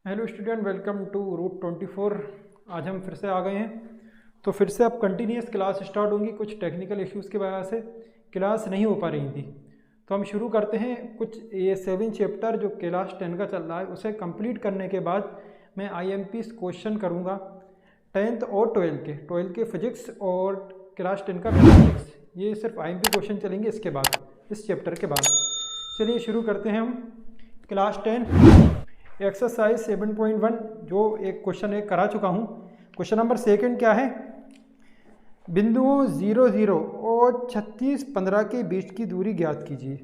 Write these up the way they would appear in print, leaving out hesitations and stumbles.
Hello student, welcome to route 24। आज हम फिर से आ गए हैं। तो फिर से अब कंटिन्यूस क्लास स्टार्ट होंगी। कुछ टेक्निकल इश्यूज़ की वजह से क्लास नहीं हो पा रही थी, तो हम शुरू करते हैं। कुछ ये 7 चैप्टर जो क्लास 10 का चल रहा है उसे कंप्लीट करने के बाद मैं IMPs क्वेश्चन करूँगा 10th और 12 के फिजिक्स और क्लास 10 का मैथमेटिक्स। ये सिर्फ IMP क्वेश्चन चलेंगे इसके बाद, इस चैप्टर के बाद। चलिए शुरू करते हैं हम। क्लास 10 एक्सरसाइज 7.1 जो एक क्वेश्चन एक करा चुका हूँ। क्वेश्चन नंबर 2 क्या है? बिंदुओं 0, 0 और 36, 15 के बीच की दूरी ज्ञात कीजिए।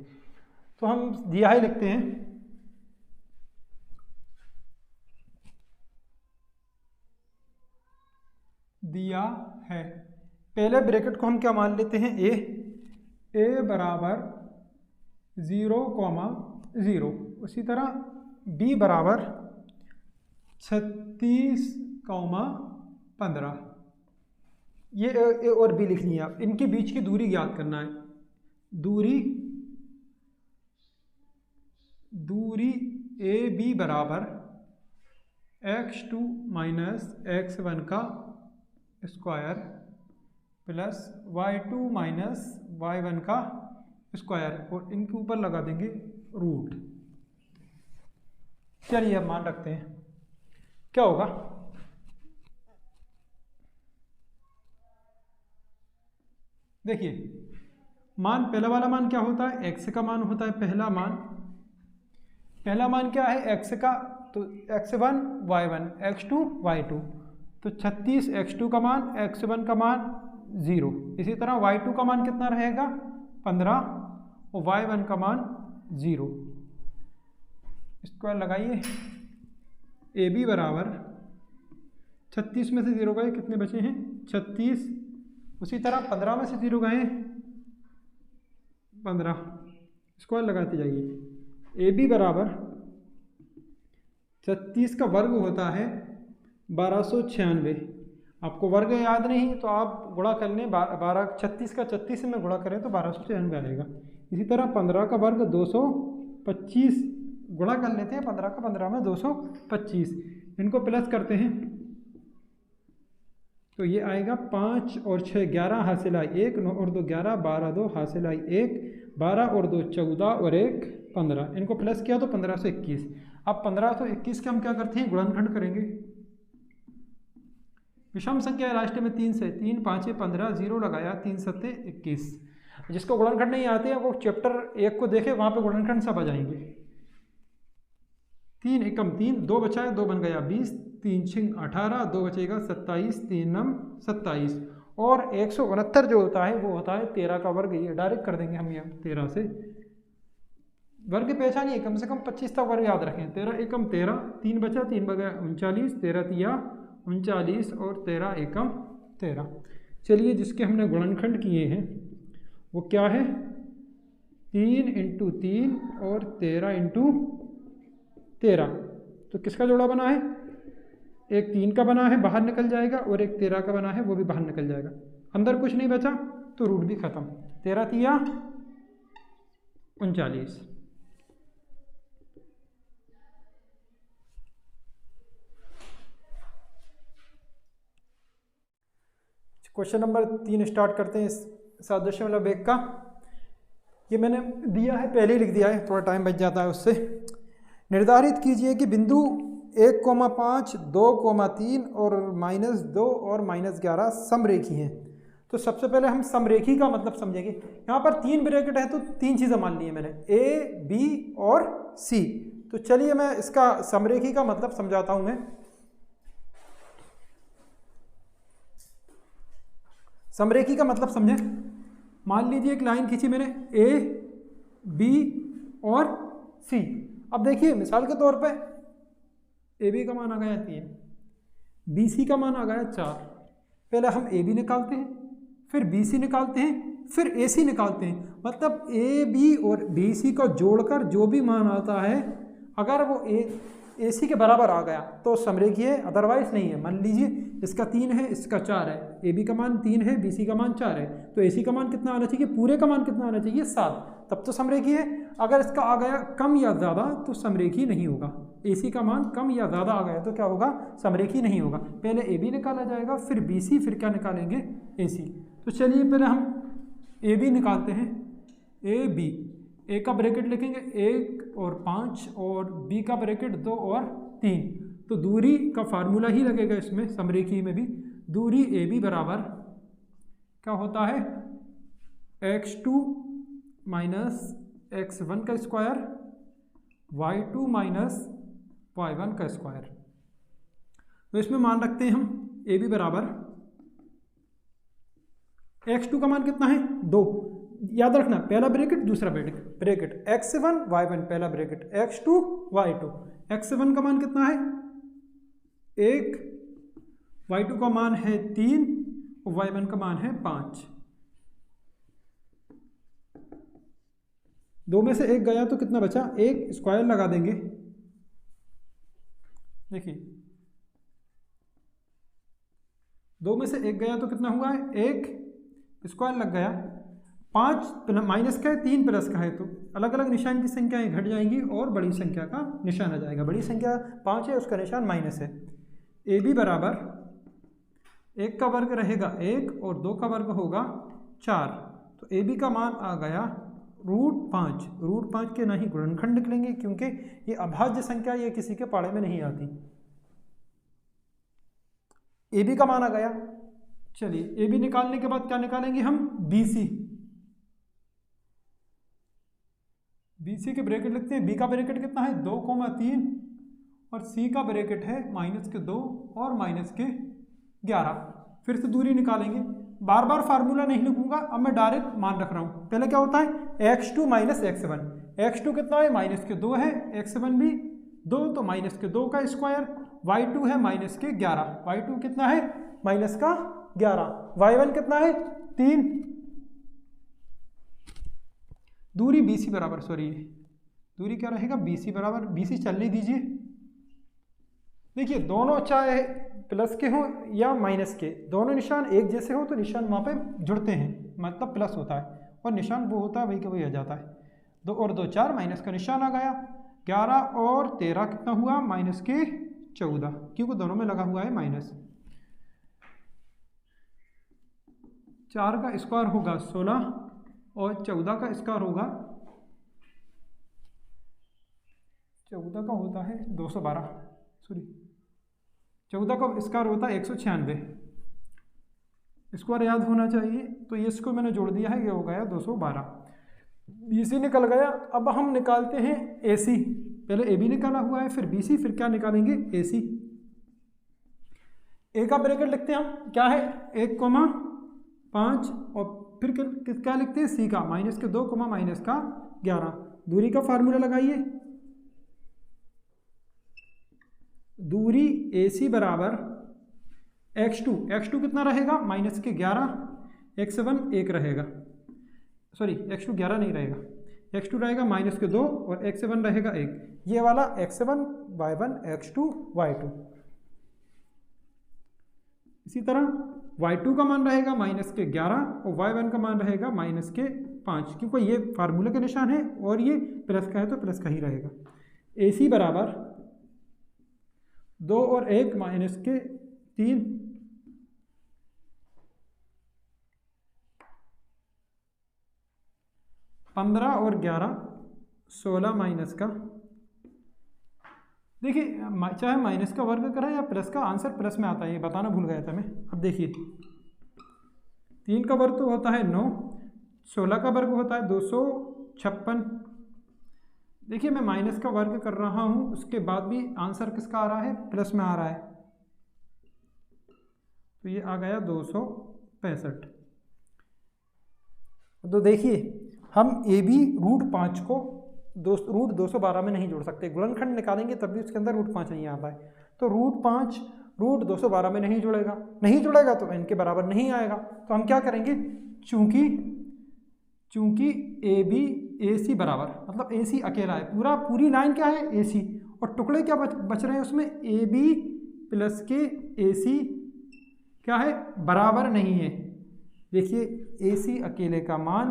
तो हम दिया है लिखते हैं। दिया है, पहले ब्रैकेट को हम क्या मान लेते हैं? ए बराबर 0, 0। उसी तरह बी बराबर 36, 15। ये ए और बी लिखनी है। आप इनके बीच की दूरी ज्ञात करना है। दूरी ए बी बराबर x2 माइनस x1 का square plus y2 minus y1 का स्क्वायर, और इनके ऊपर लगा देंगे रूट। चलिए अब मान रखते हैं, क्या होगा? देखिए, मान पहला वाला मान क्या होता है? x का मान होता है पहला मान क्या है x का? तो x1 y1 x2 y2। तो 36 x2 का मान, x1 का मान 0। इसी तरह y2 का मान कितना रहेगा? 15 और y1 का मान 0। स्क्वायर लगाइए। ए बी बराबर 36 में से 0 गए, कितने बचे हैं? 36। उसी तरह 15 में से 0 गए 15। स्क्वायर लगाते जाइए। ए बी बराबर 36 का वर्ग होता है 1296। आपको वर्ग याद नहीं तो आप गुणा कर लें। 36 का 36 में गुणा करें तो 1296 आएगा। इसी तरह 15 का वर्ग 225, गुणा कर लेते हैं 15 का 15 में 225। इनको प्लस करते हैं तो ये आएगा 5 और 6 11 हासिल आई 1, 9 और 2 11, 12 2 हासिल आई 1, 12 और 2 14 और 1 15। इनको प्लस किया तो 1521। अब 1521 के हम क्या करते हैं? गुणनखंड करेंगे। विषम संख्या राष्ट्र में 3 से 3 5 15 0 लगाया, 3 7 21। जिसको गुणनखंड नहीं आते हैं वो चैप्टर 1 को देखे, वहाँ पे गुणनखंड सब आ जाएंगे। 3 एकम 3, 2 बचा है, 2 बन गया 20, 3 6 18, 2 बचेगा 27, 3 9 27। और 169 जो होता है वो होता है 13 का वर्ग। ये डायरेक्ट कर देंगे हम, ये 13 से वर्ग पहचानिए, कम से कम 25 तक वर्ग याद रखें। 13 एकम 13, 3 बचा, 3 बचा 39, 13 तिया 39 और 13 एकम 13। चलिए, जिसके हमने गुणनखंड किए हैं वो क्या है? 3 × 3 और 13 × 13। तो किसका जोड़ा बना है? एक 3 का बना है, बाहर निकल जाएगा, और एक 13 का बना है, वो भी बाहर निकल जाएगा। अंदर कुछ नहीं बचा तो रूट भी खत्म। 13 तिया 39। क्वेश्चन नंबर 3 स्टार्ट करते हैं इस 7.1 का। ये मैंने दिया है, पहले ही लिख दिया है, थोड़ा टाइम बच जाता है उससे। निर्धारित कीजिए कि बिंदु 1,5, 2,3 और -2 और -11 समरेखी हैं। तो सबसे पहले हम समरेखी का मतलब समझेंगे। यहाँ पर 3 ब्रैकेट है तो 3 चीज़ें मान ली है मैंने, A, B और C। तो चलिए मैं इसका समरेखी का मतलब समझाता हूँ मैं। समरेखी का मतलब समझे। मान लीजिए एक लाइन खींची मैंने, A, B और C। अब देखिए मिसाल के तौर पे AB का मान आ गया 3, BC का मान आ गया 4। पहले हम AB निकालते हैं, फिर BC निकालते हैं, फिर AC निकालते हैं। मतलब AB और BC को जोड़कर जो भी मान आता है, अगर वो AC के बराबर आ गया तो समरेखी है, अदरवाइज नहीं है। मान लीजिए इसका 3 है, इसका 4 है, ए बी का मान 3 है, बी सी का मान 4 है, तो ए सी का मान कितना आना चाहिए, पूरे का मान कितना आना चाहिए 7, तब तो समरेखी है। अगर इसका आ गया कम या ज़्यादा तो समरेखी नहीं होगा। ए सी का मान कम या ज़्यादा आ गया तो क्या होगा, समरेखी नहीं होगा। पहले ए बी निकाला जाएगा, फिर बी सी, फिर क्या निकालेंगे, ए सी। तो चलिए पहले हम ए बी निकालते हैं। ए बी, ए का ब्रैकेट लिखेंगे 1 और 5 और बी का ब्रैकेट 2 और 3। तो दूरी का फार्मूला ही लगेगा इसमें, समरेखी में भी। दूरी ए बी बराबर क्या होता है, x2 माइनस x1 का स्क्वायर, y2 माइनस y1 का स्क्वायर। तो इसमें मान रखते हैं हम ए बी बराबर x2 का मान कितना है 2, याद रखना पहला ब्रैकेट दूसरा ब्रैकेट x1 y1 पहला ब्रैकेट, x2 y2। x1 का मान कितना है 1, y2 का मान है 3 और y1 का मान है 5। 2 में से 1 गया तो कितना बचा, 1 स्क्वायर लगा देंगे। देखिए 2 में से 1 गया तो कितना हुआ है, 1 स्क्वायर लग गया। 5 माइनस का है, 3 प्लस का है, तो अलग अलग निशान की संख्याएं घट जाएंगी और बड़ी संख्या का निशान आ जाएगा। बड़ी संख्या 5 है, उसका निशान माइनस है। ए बी बराबर 1 का वर्ग रहेगा 1 और 2 का वर्ग होगा 4। तो ए बी का मान आ गया √5। √5 के नहीं गुणनखंड निकलेंगे क्योंकि ये अभाज्य संख्या, ये किसी के पाड़े में नहीं आती। ए बी का मान आ गया। चलिए ए बी निकालने के बाद क्या निकालेंगे हम, बी सी। बी सी के ब्रैकेट लिखते हैं। बी का ब्रैकेट कितना है 2,3 और सी का ब्रैकेट है -2 और -11। फिर से दूरी निकालेंगे। बार बार फार्मूला नहीं लिखूंगा, अब मैं डायरेक्ट मान रख रहा हूँ। पहले क्या होता है x2 माइनस x1। x2 कितना है -2 है, x1 भी 2 तो -2 का स्क्वायर, y2 है -11, y2 कितना है -11, y1 कितना है 3। दूरी BC बराबर, सॉरी दूरी क्या रहेगा BC बराबर, BC चलने दीजिए। देखिए दोनों चाहे प्लस के हों या माइनस के, दोनों निशान एक जैसे हो तो निशान वहाँ पे जुड़ते हैं, मतलब प्लस होता है, और निशान वो होता है वही का वही आ जाता है। 2 और 2 4, माइनस का निशान आ गया। 11 और 13 कितना हुआ -14, क्योंकि दोनों में लगा हुआ है माइनस। 4 का स्क्वायर होगा 16 और 14 का स्क्वायर होगा 14 का होता है 212, सॉरी 14 का स्क्वायर होता है 196। स्क्वायर याद होना चाहिए, तो ये इसको मैंने जोड़ दिया है, ये हो गया 212। BC निकल गया। अब हम निकालते हैं AC। पहले AB निकाला हुआ है, फिर BC, फिर क्या निकालेंगे AC। A का ब्रैकेट लिखते हैं हम, क्या है 1,5 और फिर क्या लिखते हैं C का -2, -11। दूरी का फार्मूला लगाइए। दूरी AC बराबर x2 कितना रहेगा -11, x1 1 रहेगा, सॉरी x2 11 नहीं रहेगा, x2 रहेगा -2 और x1 रहेगा 1। ये वाला x1 y1 x2 y2। इसी तरह y2 का मान रहेगा -11 और y1 का मान रहेगा -5, क्योंकि ये फार्मूले के निशान है और ये प्लस का है तो प्लस का ही रहेगा। AC बराबर 2 और 1 -3, 15 और 11 16 माइनस का। देखिए चाहे माइनस का वर्ग करें या प्लस का, आंसर प्लस में आता है, ये बताना भूल गया था मैं। अब देखिए 3 का वर्ग तो होता है 9, 16 का वर्ग होता है 256। देखिए मैं माइनस का वर्ग कर रहा हूँ, उसके बाद भी आंसर किसका आ रहा है, प्लस में आ रहा है, तो ये आ गया 265। तो देखिए हम AB √5 को √212 में नहीं जोड़ सकते, गुणनखंड निकालेंगे तब भी उसके अंदर √5 नहीं आता है। तो √5 √212 में नहीं जुड़ेगा तो n के बराबर नहीं आएगा। तो हम क्या करेंगे, चूंकि AB AC बराबर, मतलब AC अकेला है, पूरी लाइन क्या है AC, और टुकड़े क्या बच रहे हैं उसमें, AB प्लस के AC क्या है, बराबर नहीं है। देखिए AC अकेले का मान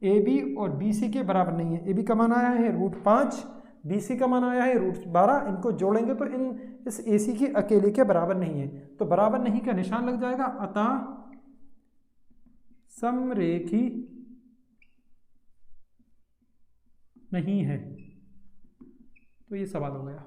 AB और BC के बराबर नहीं है। AB का मान आया है √5, BC का मान आया है √12। इनको जोड़ेंगे तो इस AC के अकेले के बराबर नहीं है, तो बराबर नहीं का निशान लग जाएगा, अतः समरेखी नहीं है। तो ये सवाल हो गया।